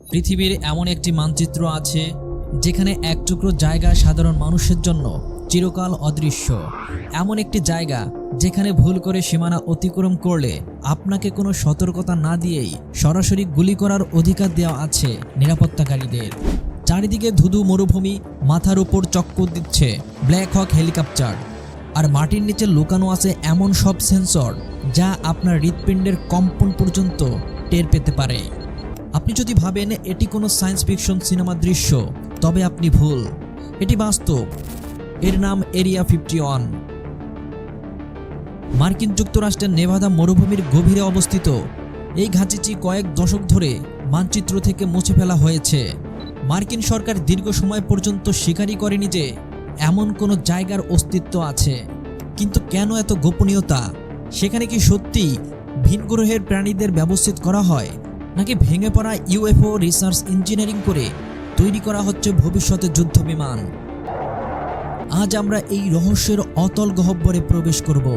পৃথিবীর এমন একটি মানচিত্র আছে যেখানে এক টুকরো জায়গা সাধারণ মানুষের জন্য চিরকাল অদৃশ্য। এমন একটি জায়গা যেখানে ভুল করে সীমানা অতিক্রম করলে আপনাকে কোনো সতর্কতা না দিয়েই সরাসরি গুলি করার অধিকার দেওয়া আছে নিরাপত্তাকারীদের। চারিদিকে ধুধু মরুভূমি, মাথার উপর চক্কর দিচ্ছে ব্ল্যাক হক হেলিকপ্টার, আর মাটির নিচে লুকানো আছে এমন সব সেন্সর যা আপনার হৃৎপিণ্ডের কম্পন পর্যন্ত টের পেতে পারে। আপনি যদি ভাবেন এটি কোনো সায়েন্স ফিকশন সিনেমার দৃশ্য, তবে আপনি ভুল। এটি বাস্তব। এর নাম এরিয়া 51। মার্কিন যুক্তরাষ্ট্রের নেভাদা মরুভূমির গভীরে অবস্থিত এই ঘাঁটিটি কয়েক দশক ধরে মানচিত্র থেকে মুছে ফেলা হয়েছে। মার্কিন সরকার দীর্ঘ সময় পর্যন্ত স্বীকারই করেনি যে এমন কোনো জায়গার অস্তিত্ব আছে। কিন্তু কেন এত গোপনীয়তা? সেখানে কি সত্যি ভিন গ্রহের প্রাণীদের ব্যবস্থিত করা হয়, নাকি ভেঙে পড়া ইউএফও রিসার্চ ইঞ্জিনিয়ারিং করে তৈরি করা হচ্ছে ভবিষ্যতের যুদ্ধ বিমান? আজ আমরা এই রহস্যের অতল গহ্বরে প্রবেশ করব।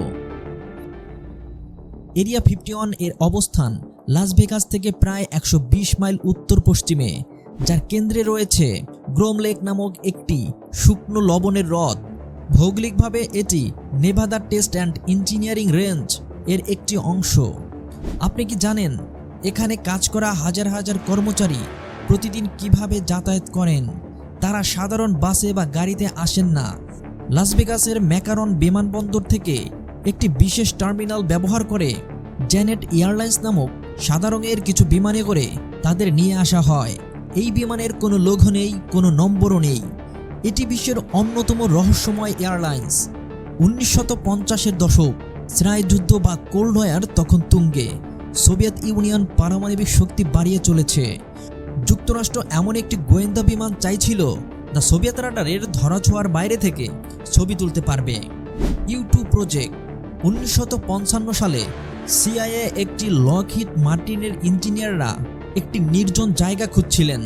এরিয়া 51 এর অবস্থান লাস ভেগাস থেকে প্রায় 120 মাইল উত্তর পশ্চিমে, যার কেন্দ্রে রয়েছে গ্রোম লেক নামক একটি শুকনো লবণের হ্রদ। ভৌগোলিকভাবে এটি Nevada test and engineering range এর একটি অংশ। আপনি কি জানেন এখানে কাজ করা হাজার হাজার কর্মচারী প্রতিদিন কিভাবে যাতায়াত করেন? তারা সাধারণ বাসে বা গাড়িতে আসেন না। লাস ভেগাসের ম্যাকারন বিমানবন্দর থেকে একটি বিশেষ টার্মিনাল ব্যবহার করে জেনেট এয়ারলাইন্স নামক সাদা রঙের কিছু বিমানে করে তাদের নিয়ে আসা হয়। এই বিমানের কোনো লোগো নেই, কোনো নম্বরও নেই। এটি বিশ্বের অন্যতম রহস্যময় এয়ারলাইন্স। 1950-এর দশক, স্নায়ুযুদ্ধ বা কোল্ড ওয়ার তখন তুঙ্গে। সোভিয়েত ইউনিয়ন পারমাণবিক শক্তি বাড়িয়ে চলেছে। যুক্তরাষ্ট্র এমন একটি গোয়েন্দা বিমান চাইছিল যা সোভিয়েত রাডারের ধরাছোঁয়ার বাইরে থেকে ছবি তুলতে পারবে। U2 project. 1955 সালে সিআইএ একটি লকহিড মার্টিনের ইঞ্জিনিয়াররা একটি নির্জন জায়গা খুঁজছিলেন।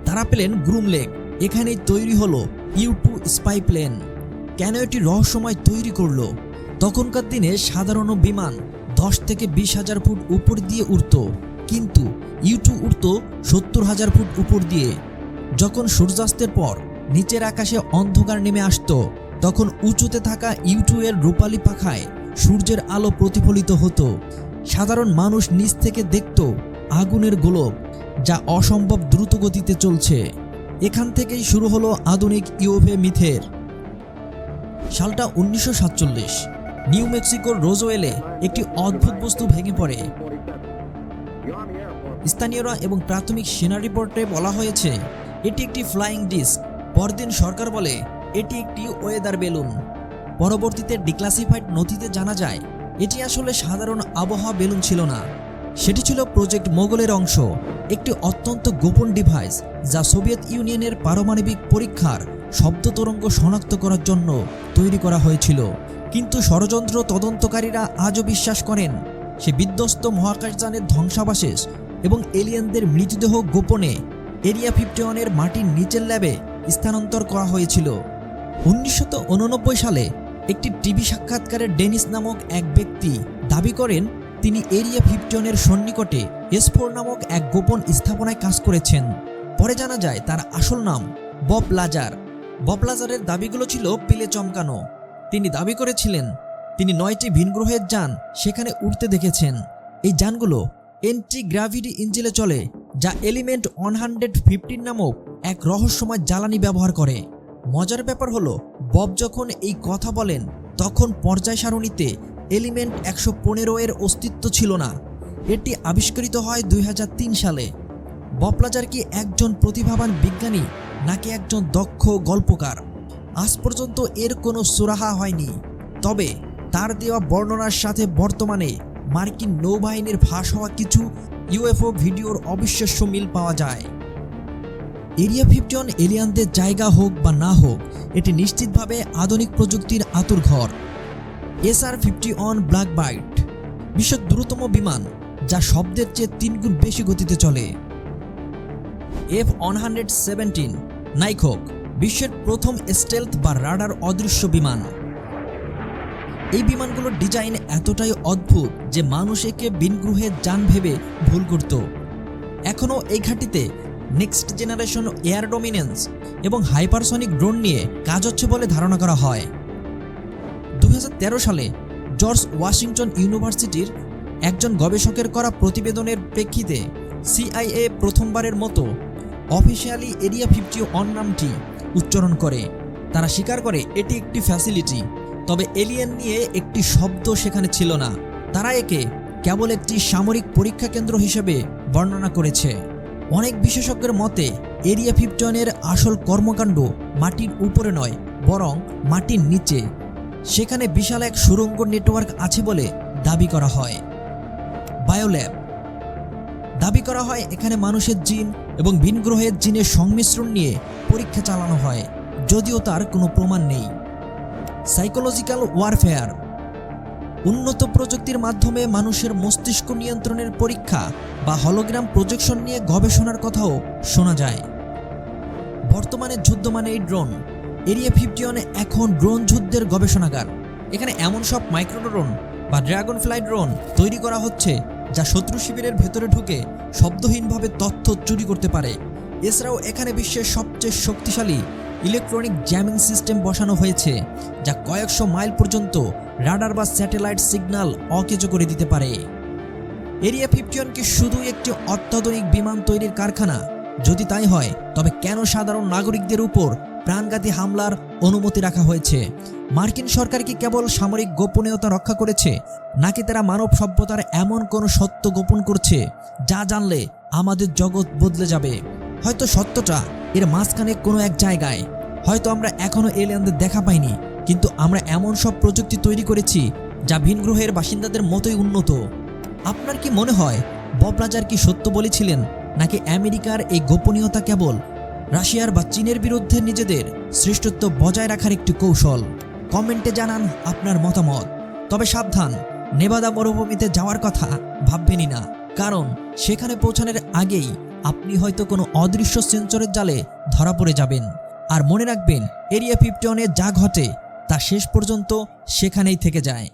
তারা পেলেন গ্রুম লেক। এখানেই তৈরি হলো U2 স্পাই প্লেন। কেন এটি রহস্যময় তৈরি করলো? তখনকার দিনে সাধারণ বিমান 10 থেকে 20,000 ফুট উপর দিয়ে উড়ত, কিন্তু U2 উড়ত 70,000 ফুট উপর দিয়ে। যখন সূর্যাস্তের পর নিচের আকাশে অন্ধকার নেমে আসতো, তখন উঁচুতে থাকা U2 এর রূপালী পাখায় সূর্যের আলো প্রতিফলিত হতো। সাধারণ মানুষ নিচ থেকে দেখত আগুনের গোলক, যা অসম্ভব দ্রুত গতিতে চলছে। এখান থেকেই শুরু হলো আধুনিক ইউএফও মিথের। সালটা 1947। নিউ মেক্সিকোর রোজওয়েলে একটি অদ্ভুত বস্তু ভেঙে পড়ে। স্থানীয়রা এবং প্রাথমিক সেনা রিপোর্টে বলা হয়েছে এটি একটি ফ্লাইং ডিস্ক। পরদিন সরকার বলে এটি একটি ওয়েদার বেলুন। পরবর্তীতে ডিক্লাসিফাইড নথিতে জানা যায় এটি আসলে সাধারণ আবহাওয়া বেলুন ছিল না। সেটি ছিল প্রজেক্ট মোগলের অংশ, একটি অত্যন্ত গোপন ডিভাইস যা সোভিয়েত ইউনিয়নের পারমাণবিক পরীক্ষার শব্দ তরঙ্গ শনাক্ত করার জন্য তৈরি করা হয়েছিল। কিন্তু ষড়যন্ত্র তদন্তকারীরা আজও বিশ্বাস করেন সে বিধ্বস্ত মহাকাশযানের ধ্বংসাবশেষ এবং এলিয়েনদের মৃতদেহ গোপনে এরিয়া 51 এর মাটির নিচের ল্যাবে স্থানান্তর করা হয়েছিল। 1989 সালে একটি টিভি সাক্ষাৎকারে ডেনিস নামক এক ব্যক্তি দাবি করেন তিনি এরিয়া 51 এর সন্নিকটে S4 নামক এক গোপন স্থাপনায় কাজ করেছেন। পরে জানা যায় তার আসল নাম বব লাজার। বব লাজারের দাবিগুলো ছিল পিলে চমকানো। তিনি দাবি করেছিলেন তিনি 9টি ভিনগ্রহের যান সেখানে উঠতে দেখেছেন। এই যানগুলো এন্টি গ্র্যাভিটি ইঞ্জিনে চলে, যা এলিমেন্ট 115 নামক এক রহস্যময় জ্বালানি ব্যবহার করে। মজার ব্যাপার হলো বব যখন এই কথা বলেন তখন পর্যায় সারণীতে এলিমেন্ট 115 এর অস্তিত্ব ছিল না। এটি আবিষ্কৃত হয় 2003 সালে। বব লাজার কি একজন প্রতিভাবান বিজ্ঞানী নাকি একজন দক্ষ গল্পকার? আজ পর্যন্ত এর কোনো সুরাহা হয়নি। তবে তার দেওয়া বর্ণনার সাথে বর্তমানে মার্কিন নৌবাহিনীর ফাঁস হওয়া কিছু ইউএফও ভিডিওর অবিশ্বাস্য মিল পাওয়া যায়। এরিয়া 51 এলিয়ানদের জায়গা হোক বা না হোক, এটি নিশ্চিতভাবে আধুনিক প্রযুক্তির আঁতুড়ঘর। SR-51 ব্ল্যাকবার্ড বিশ্বের দ্রুততম বিমান, যা শব্দের চেয়ে 3 গুণ বেশি গতিতে চলে। F-117 নাইকহক বিশ্বের প্রথম স্টেলথ বা রাডার অদৃশ্য বিমান। এই বিমানগুলোর ডিজাইন এতটাই অদ্ভুত যে মানুষ একে ভিনগ্রহের যান ভেবে ভুল করত। এখনও এই ঘাঁটিতে নেক্সট জেনারেশন এয়ার ডমিনেন্স এবং হাইপারসনিক ড্রোন নিয়ে কাজ হচ্ছে বলে ধারণা করা হয়। 2013 সালে জর্জ ওয়াশিংটন ইউনিভার্সিটির একজন গবেষকের করা প্রতিবেদনের প্রেক্ষিতে CIA প্রথমবারের মতো অফিসিয়ালি এরিয়া 51 নামটি উচ্চারণ করে। তারা স্বীকার করে এটি একটি ফ্যাসিলিটি, তবে এলিয়েন নিয়ে একটি শব্দ সেখানে ছিল না। তারা একে কেবল একটি সামরিক পরীক্ষা কেন্দ্র হিসেবে বর্ণনা করেছে। অনেক বিশেষজ্ঞের মতে এরিয়া 51-এর আসল কর্মকাণ্ড মাটির উপরে নয়, বরং মাটির নিচে। সেখানে বিশাল এক সুড়ঙ্গ নেটওয়ার্ক আছে বলে দাবি করা হয়। বায়োল্যাব দাবি করা হয় এখানে মানুষের জিন এবং ভিন গ্রহের জিনের সংমিশ্রণ নিয়ে পরীক্ষা চালানো হয়, যদিও তার কোনো প্রমাণ নেই। সাইকোলজিক্যাল ওয়ারফেয়ার উন্নত প্রযুক্তির মাধ্যমে মানুষের মস্তিষ্ক নিয়ন্ত্রণের পরীক্ষা বা হলোগ্রাম প্রজেকশন নিয়ে গবেষণার কথাও শোনা যায়। বর্তমানে যুদ্ধ মানে এই ড্রোন। এরিয়া 51 এখন ড্রোন যুদ্ধের গবেষণাগার। এখানে এমন সব মাইক্রো ড্রোন বা ড্রাগন ফ্লাই ড্রোন তৈরি করা হচ্ছে যা শত্রু শিবিরের ভেতরে ঢুকে শব্দহীনভাবে তথ্য চুরি করতে পারে। এছাড়াও এখানে বিশ্বের সবচেয়ে শক্তিশালী ইলেকট্রনিক জ্যামিং সিস্টেম বসানো হয়েছে, যা কয়েকশো মাইল পর্যন্ত রাডার বা স্যাটেলাইট সিগন্যাল অকেজো করে দিতে পারে। এরিয়া 51 কি শুধু একটি অত্যাধুনিক বিমান তৈরির কারখানা? যদি তাই হয়, তবে কেন সাধারণ নাগরিকদের উপর প্রাণঘাতী হামলার অনুমতি রাখা হয়েছে? মার্কিন সরকার কি কেবল সামরিক গোপনীয়তা রক্ষা করেছে, নাকি তারা মানব সভ্যতার এমন কোনো সত্য গোপন করছে যা জানলে আমাদের জগৎ বদলে যাবে? হয়তো সত্যটা এর মাঝখানে কোনো এক জায়গায়। হয়তো আমরা এখনো এলিয়েনদের দেখা পাইনি, কিন্তু আমরা এমন সব প্রযুক্তি তৈরি করেছি যা ভিন গ্রহের বাসিন্দাদের মতোই উন্নত। আপনার কি মনে হয় বব লাজার কি সত্য বলেছিলেন, নাকি আমেরিকার এই গোপনীয়তা কেবল রাশিয়ার বা চীনের বিরুদ্ধে নিজেদের শ্রেষ্ঠত্ব বজায় রাখার একটি কৌশল? কমেন্টে জানান আপনার মতামত। তবে সাবধান, নেভাদা মরুভূমিতে যাওয়ার কথা ভাববেনই না, কারণ সেখানে পৌঁছানোর আগেই আপনি হয়তো কোনো অদৃশ্য সেন্সরের জালে ধরা পড়ে যাবেন। আর মনে রাখবেন, এরিয়া 51-এ যা ঘটে তা শেষ পর্যন্ত সেখানেই থেকে যায়।